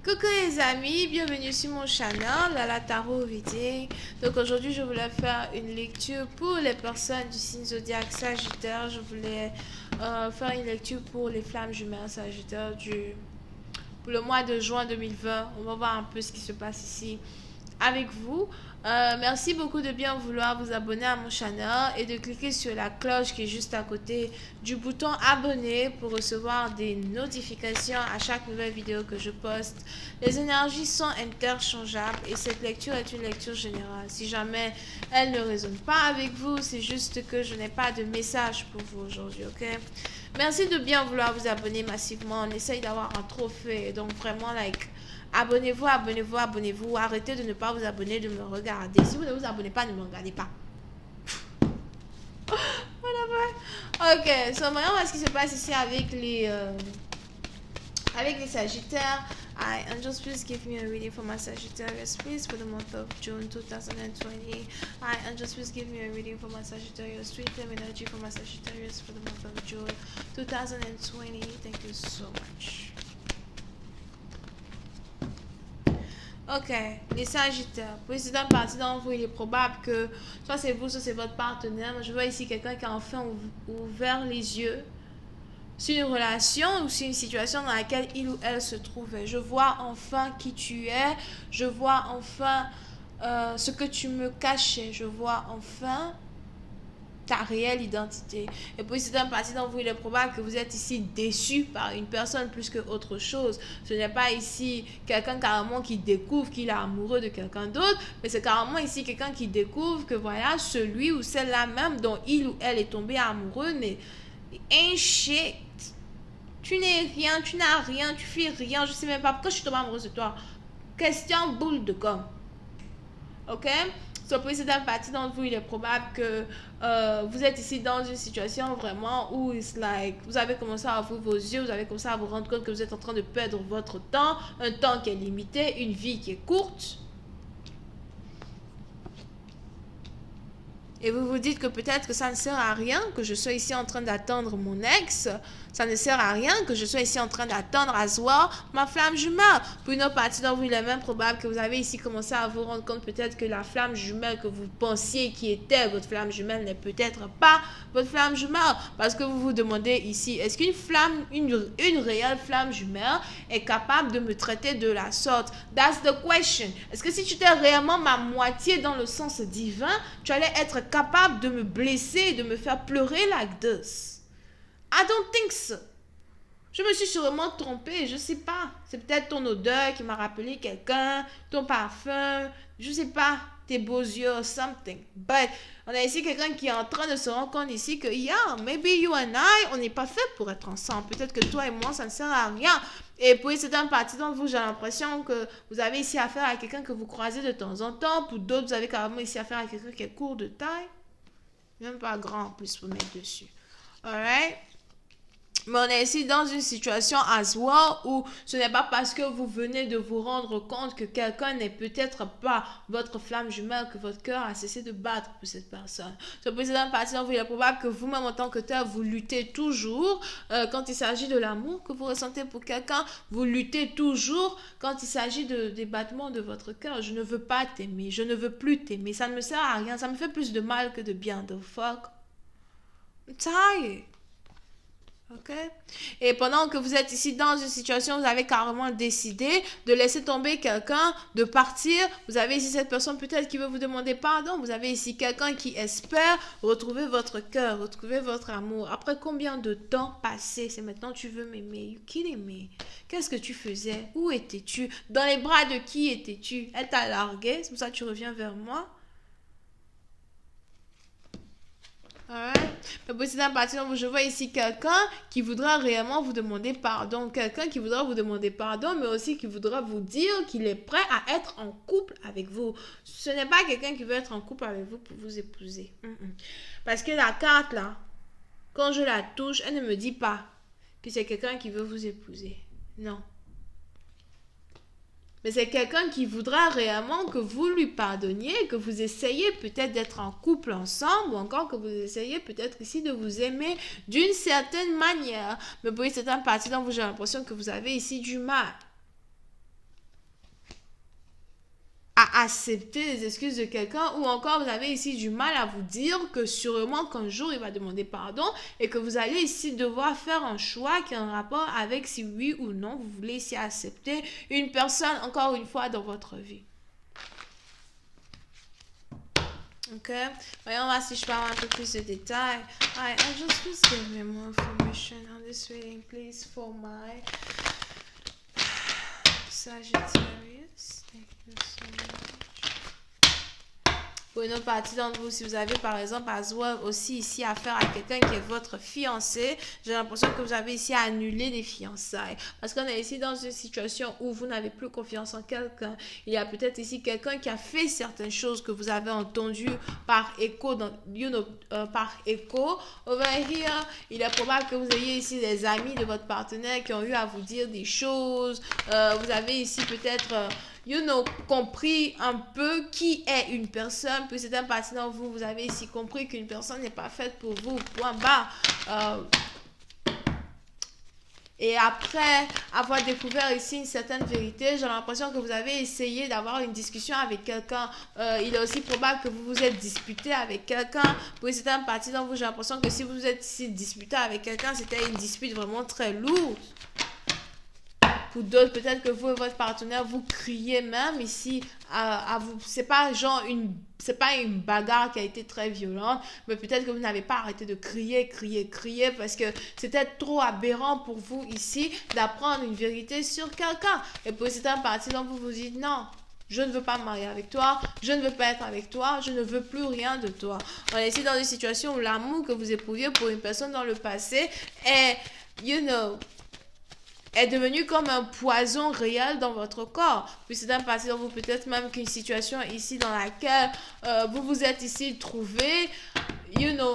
Coucou les amis, bienvenue sur mon channel, Lala Tarot Reading. Donc aujourd'hui je voulais faire une lecture pour les personnes du signe zodiaque Sagittaire. Je voulais faire une lecture pour les flammes jumelles Sagittaire pour le mois de juin 2020. On va voir un peu ce qui se passe ici avec vous. Merci beaucoup de bien vouloir vous abonner à mon channel et de cliquer sur la cloche qui est juste à côté du bouton abonner pour recevoir des notifications à chaque nouvelle vidéo que je poste. Les énergies sont interchangeables et cette lecture est une lecture générale. Si jamais elle ne résonne pas avec vous, c'est juste que je n'ai pas de message pour vous aujourd'hui, ok? Merci de bien vouloir vous abonner massivement. On essaye d'avoir un trophée, donc vraiment abonnez-vous, abonnez-vous, abonnez-vous. Arrêtez de ne pas vous abonner, de me regarder. Si vous ne vous abonnez pas, ne me regardez pas. Voilà. Ok, so voyons ce qui se passe ici avec les Sagittaires. Hi, angels, please give me a reading for my Sagittarius, please, for the month of June 2020. Hi, angels, please give me a reading for my Sagittarius, sweet flame energy for my Sagittarius for the month of June 2020. Thank you so much. Ok, les Sagittaires. Précédent partie dans vous, il est probable que soit c'est vous, soit c'est votre partenaire. Je vois ici quelqu'un qui a enfin ouvert les yeux sur une relation ou sur une situation dans laquelle il ou elle se trouvait. Je vois enfin qui tu es. Je vois enfin ce que tu me cachais. Je vois enfin ta réelle identité. Et puis c'est un parti dans vous, il est probable que vous êtes ici déçu par une personne plus que autre chose. Ce n'est pas ici quelqu'un carrément qui découvre qu'il est amoureux de quelqu'un d'autre, mais c'est carrément ici quelqu'un qui découvre que voilà, celui ou celle-là même dont il ou elle est tombé amoureux n'est un shit. Tu n'es rien, tu n'as rien, tu fais rien, je sais même pas pourquoi je suis tombée amoureuse de toi. Question boule de gomme. Ok? So, pour cette partie d'entre vous, il est probable que vous êtes ici dans une situation vraiment où vous avez commencé à ouvrir vos yeux, vous avez commencé à vous rendre compte que vous êtes en train de perdre votre temps, un temps qui est limité, une vie qui est courte. Et vous vous dites que peut-être que ça ne sert à rien que je sois ici en train d'attendre mon ex. Ça ne sert à rien que je sois ici en train d'attendre à soir ma flamme jumelle. Pour une autre partie d'entre vous, il est même probable que vous avez ici commencé à vous rendre compte peut-être que la flamme jumelle que vous pensiez qui était votre flamme jumelle n'est peut-être pas votre flamme jumelle. Parce que vous vous demandez ici, est-ce qu'une flamme, une réelle flamme jumelle est capable de me traiter de la sorte? That's the question. Est-ce que si tu étais réellement ma moitié dans le sens divin, tu allais être capable de me blesser et de me faire pleurer like this? I don't think so. Je me suis sûrement trompée, je sais pas. C'est peut-être ton odeur qui m'a rappelé quelqu'un, ton parfum, je sais pas, tes beaux yeux or something. But on a ici quelqu'un qui est en train de se rendre compte ici que yeah, maybe you and I, on n'est pas fait pour être ensemble. Peut-être que toi et moi, ça ne sert à rien. Et puis c'est un parti d'entre vous, j'ai l'impression que vous avez ici affaire à quelqu'un que vous croisez de temps en temps. Pour d'autres, vous avez carrément ici affaire à quelqu'un qui est court de taille. Même pas grand en plus pour mettre dessus. Alright? Mais on est ici dans une situation as well où ce n'est pas parce que vous venez de vous rendre compte que quelqu'un n'est peut-être pas votre flamme jumelle que votre cœur a cessé de battre pour cette personne. Ce précédent parti, il est probable que vous-même en tant que tel, vous luttez toujours quand il s'agit de l'amour que vous ressentez pour quelqu'un. Vous luttez toujours quand il s'agit des battements de votre cœur. Je ne veux pas t'aimer, je ne veux plus t'aimer. Ça ne me sert à rien, ça me fait plus de mal que de bien. The fuck? I'm tired. Ok? Et pendant que vous êtes ici dans une situation, vous avez carrément décidé de laisser tomber quelqu'un, de partir. Vous avez ici cette personne peut-être qui veut vous demander pardon. Vous avez ici quelqu'un qui espère retrouver votre cœur, retrouver votre amour. Après combien de temps passé? C'est maintenant tu veux m'aimer. You kidding me? Qu'est-ce que tu faisais? Où étais-tu? Dans les bras de qui étais-tu? Elle t'a largué, c'est pour ça que tu reviens vers moi? Alright. Mais c'est un parti où je vois ici quelqu'un qui voudra réellement vous demander pardon. Quelqu'un qui voudra vous demander pardon, mais aussi qui voudra vous dire qu'il est prêt à être en couple avec vous. Ce n'est pas quelqu'un qui veut être en couple avec vous pour vous épouser. Parce que la carte là, quand je la touche, elle ne me dit pas que c'est quelqu'un qui veut vous épouser. Non. Mais c'est quelqu'un qui voudra réellement que vous lui pardonniez, que vous essayez peut-être d'être en couple ensemble, ou encore que vous essayez peut-être ici de vous aimer d'une certaine manière. Mais pour une certaine partie dont j'ai l'impression que vous avez ici du mal. accepter les excuses de quelqu'un, ou encore vous avez ici du mal à vous dire que sûrement qu'un jour il va demander pardon et que vous allez ici devoir faire un choix qui a un rapport avec si oui ou non vous voulez ici accepter une personne encore une fois dans votre vie. Ok, voyons voir si je peux avoir un peu plus de détails. Alright, just please give me more information on this reading, please, for my Sagittarius. Thank you so much. Pour une autre partie d'entre vous, si vous avez par exemple aussi ici affaire à quelqu'un qui est votre fiancé, j'ai l'impression que vous avez ici à annuler des fiançailles. Parce qu'on est ici dans une situation où vous n'avez plus confiance en quelqu'un. Il y a peut-être ici quelqu'un qui a fait certaines choses que vous avez entendues par écho, par écho. Over here, il est probable que vous ayez ici des amis de votre partenaire qui ont eu à vous dire des choses. Vous avez ici peut-être... compris un peu qui est une personne, puis c'est un parti dans vous, vous avez ici compris qu'une personne n'est pas faite pour vous, point barre. Et après avoir découvert ici une certaine vérité, j'ai l'impression que vous avez essayé d'avoir une discussion avec quelqu'un. Il est aussi probable que vous vous êtes disputé avec quelqu'un. Pour certaines parties dans vous, j'ai l'impression que si vous êtes ici disputé avec quelqu'un, c'était une dispute vraiment très lourde. Pour d'autres, peut-être que vous et votre partenaire, vous criez même ici à vous. C'est pas genre c'est pas une bagarre qui a été très violente, mais peut-être que vous n'avez pas arrêté de crier parce que c'était trop aberrant pour vous ici d'apprendre une vérité sur quelqu'un. Et pour certaines parties, donc vous vous dites non. Je ne veux pas me marier avec toi, je ne veux pas être avec toi, je ne veux plus rien de toi. On est ici dans une situation où l'amour que vous éprouviez pour une personne dans le passé est, est devenu comme un poison réel dans votre corps. Puis c'est un passé dans vous, peut-être même qu'une situation ici dans laquelle vous vous êtes ici trouvé,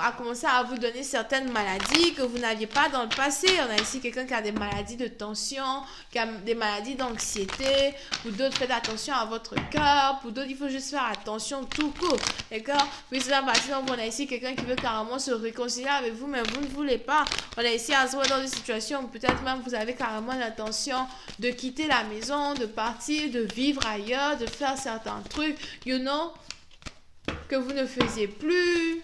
a commencé à vous donner certaines maladies que vous n'aviez pas dans le passé. On a ici quelqu'un qui a des maladies de tension, qui a des maladies d'anxiété. Pour d'autres, faites attention à votre cœur. Pour d'autres, il faut juste faire attention tout court. D'accord? Puis c'est un passé donc on a ici quelqu'un qui veut carrément se réconcilier avec vous, mais vous ne voulez pas. On est ici à se voir dans une situation où peut-être même vous avez carrément l'intention de quitter la maison, de partir, de vivre ailleurs, de faire certains trucs, que vous ne faisiez plus.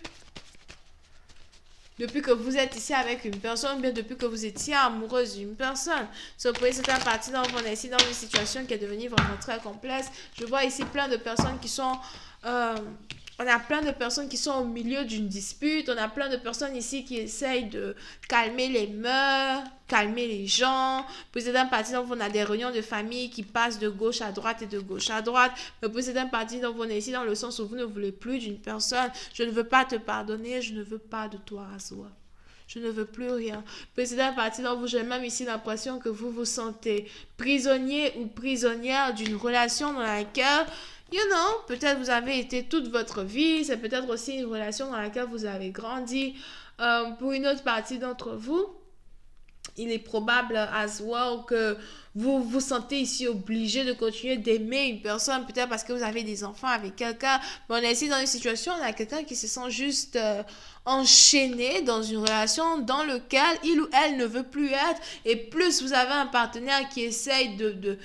Depuis que vous êtes ici avec une personne, bien depuis que vous étiez amoureuse d'une personne. C'est un parti dans on est ici dans une situation qui est devenue vraiment très complexe. Je vois ici plein de personnes qui sont... on a plein de personnes qui sont au milieu d'une dispute. On a plein de personnes ici qui essayent de calmer les mœurs, calmer les gens. Pour certains partis, donc, on a des réunions de famille qui passent de gauche à droite et de gauche à droite. Mais pour certains partis, donc, on est ici dans le sens où vous ne voulez plus d'une personne. Je ne veux pas te pardonner, je ne veux pas de toi, Azwa. Je ne veux plus rien. Pour certains partis, donc, j'ai même ici l'impression que vous vous sentez prisonnier ou prisonnière d'une relation dans laquelle... peut-être vous avez été toute votre vie, c'est peut-être aussi une relation dans laquelle vous avez grandi. Pour une autre partie d'entre vous, il est probable as well que vous vous sentez ici obligé de continuer d'aimer une personne, peut-être parce que vous avez des enfants avec quelqu'un. Mais on est ici dans une situation, on a quelqu'un qui se sent juste enchaîné dans une relation dans laquelle il ou elle ne veut plus être. Et plus vous avez un partenaire qui essaye de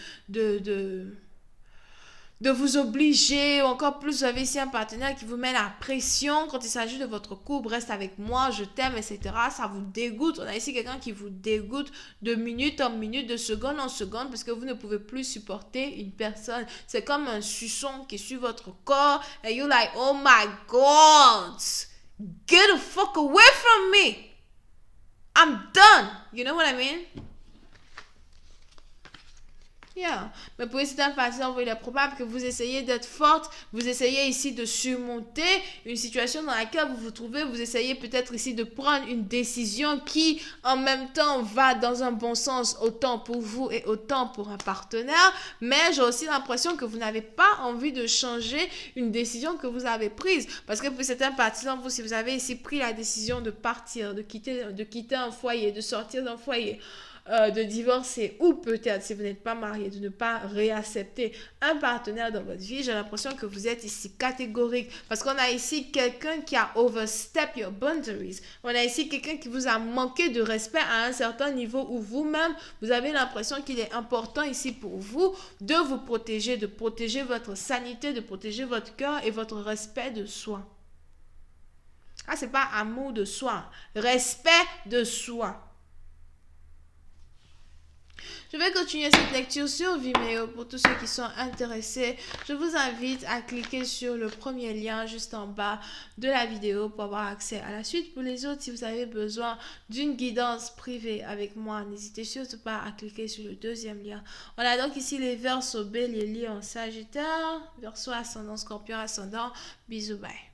vous obliger, ou encore plus vous avez ici un partenaire qui vous met la pression quand il s'agit de votre couple, reste avec moi, je t'aime, etc. Ça vous dégoûte. On a ici quelqu'un qui vous dégoûte de minute en minute, de seconde en seconde, parce que vous ne pouvez plus supporter une personne. C'est comme un suçon qui suit votre corps, and you're like, oh my God, get the fuck away from me. I'm done. You know what I mean? Yeah. Mais pour certains patients, il est probable que vous essayez d'être forte, vous essayez ici de surmonter une situation dans laquelle vous vous trouvez, vous essayez peut-être ici de prendre une décision qui en même temps va dans un bon sens autant pour vous et autant pour un partenaire, mais j'ai aussi l'impression que vous n'avez pas envie de changer une décision que vous avez prise, parce que pour certains partisans, vous, si vous avez ici pris la décision de partir, de quitter un foyer, de sortir d'un foyer, de divorcer ou peut-être, si vous n'êtes pas marié, de ne pas réaccepter un partenaire dans votre vie, j'ai l'impression que vous êtes ici catégorique parce qu'on a ici quelqu'un qui a overstep your boundaries. On a ici quelqu'un qui vous a manqué de respect à un certain niveau où vous-même, vous avez l'impression qu'il est important ici pour vous de vous protéger, de protéger votre sanité, de protéger votre cœur et votre respect de soi. Ah, c'est pas amour de soi, respect de soi. Je vais continuer cette lecture sur Vimeo pour tous ceux qui sont intéressés. Je vous invite à cliquer sur le premier lien juste en bas de la vidéo pour avoir accès à la suite. Pour les autres, si vous avez besoin d'une guidance privée avec moi, n'hésitez surtout pas à cliquer sur le deuxième lien. On a donc ici les Verseaux, Bélier, Lion, Sagittaire, Verseau, Ascendant, Scorpion, Ascendant. Bisous, bye.